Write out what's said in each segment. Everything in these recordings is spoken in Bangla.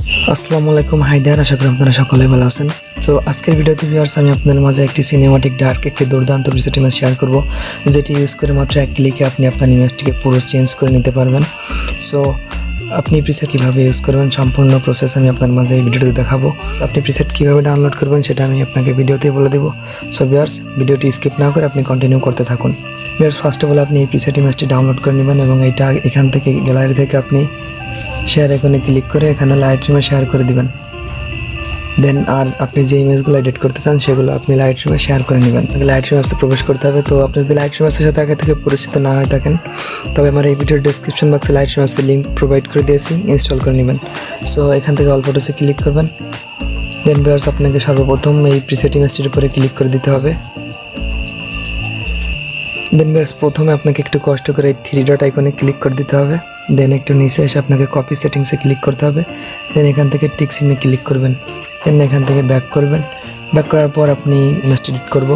আসসালামু আলাইকুম হায়দার, আশা করি আপনারা সকলে ভালো আছেন। সো আজকের ভিডিওতে ভিউয়ার্স আমি আপনাদের মাঝে একটি সিনেমাটিক ডার্ক একটি দুর্দান্ত প্রিসেট ইমেজ শেয়ার করব, যেটি ইউজ করে মাত্র এক ক্লিকে আপনি আপনার ইমেজটিকে পুরো চেঞ্জ করে নিতে পারবেন। সো আপনি প্রিসেট কীভাবে ইউজ করবেন সম্পূর্ণ প্রসেস আমি আপনার মাঝে এই ভিডিওতে দেখাবো। আপনি প্রিসেট কীভাবে ডাউনলোড করবেন সেটা আমি আপনাকে ভিডিওতেই বলে দেবো। সো ভিউয়ার্স ভিডিওটি স্কিপ না করে আপনি কন্টিনিউ করতে থাকুন। ভিউয়ার্স ফার্স্ট অফ অল আপনি এই প্রিসেট ইমেজটি ডাউনলোড করে নেবেন এবং এইটা এখান থেকে গ্যালারি থেকে আপনি শেয়ার আইকনে ক্লিক করে এখানে লাইটরুমে শেয়ার করে দিবেন। দেন আর আপনি যে ইমেজগুলো এডিট করতে চান সেগুলো আপনি লাইটরুমে শেয়ার করে নেবেন। লাইটরুম অ্যাপসে প্রবেশ করতে হবে। তো আপনি যদি লাইটরুম অ্যাপসের সাথে আগে থেকে পরিচিত না হয়ে থাকেন তবে আমার এই ভিডিওর ডেসক্রিপশন বক্সে লাইটরুম অ্যাপসের লিঙ্ক প্রোভাইড করে দিয়েছি, ইনস্টল করে নেবেন। সো এখান থেকে অল ফটোসে ক্লিক করবেন। দেন ভিউয়ার্স আপনাকে সর্বপ্রথম এই প্রিসেট ইমেজটির উপরে ক্লিক করে দিতে হবে। দেন ভিউয়ার্স প্রথমে আপনাকে একটু কষ্ট করে এই 3 ডট আইকনে ক্লিক করে দিতে হবে। দেন একটু নিচে এসে আপনাকে কপি সেটিংসে ক্লিক করতে হবে। দেন এখান থেকে টিক চিহ্নে ক্লিক করবেন। দেন এখান থেকে ব্যাক করবেন। ব্যাক করার পর আপনি ইমেজটি এডিট করব।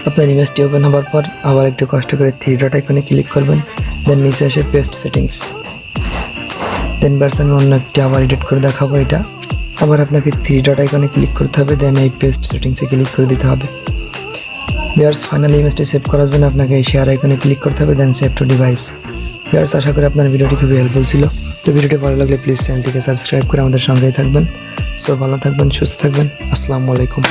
আপনার ইমেজটি ওপেন হওয়ার পর আবার একটু কষ্ট করে 3 ডট আইকনে ক্লিক করবেন। দেন নিচে এসে পেস্ট সেটিংস। দেন ভিউয়ার্স আমি অন্য একটি আবার এডিট করে দেখাবো। এটা আবার আপনাকে 3 ডট আইকনে ক্লিক করতে হবে। দেন এই পেস্ট সেটিংসে ক্লিক করে দিতে হবে। ভিউয়ার্স ফাইনালি ইমেজটি সেভ করার জন্য আপনাকে এই শেয়ার আইকনে ক্লিক করতে হবে। দেন সেভ টু ডিভাইস। ভিউয়ার্স আশা করি আপনার ভিডিওটি খুবই হেল্পফুল ছিল। তো ভিডিওটি ভালো লাগলে প্লিজ চ্যানেলটিকে সাবস্ক্রাইব করে আমাদের সঙ্গেই থাকবেন। সো ভালো থাকবেন, সুস্থ থাকবেন। আসসালামু আলাইকুম।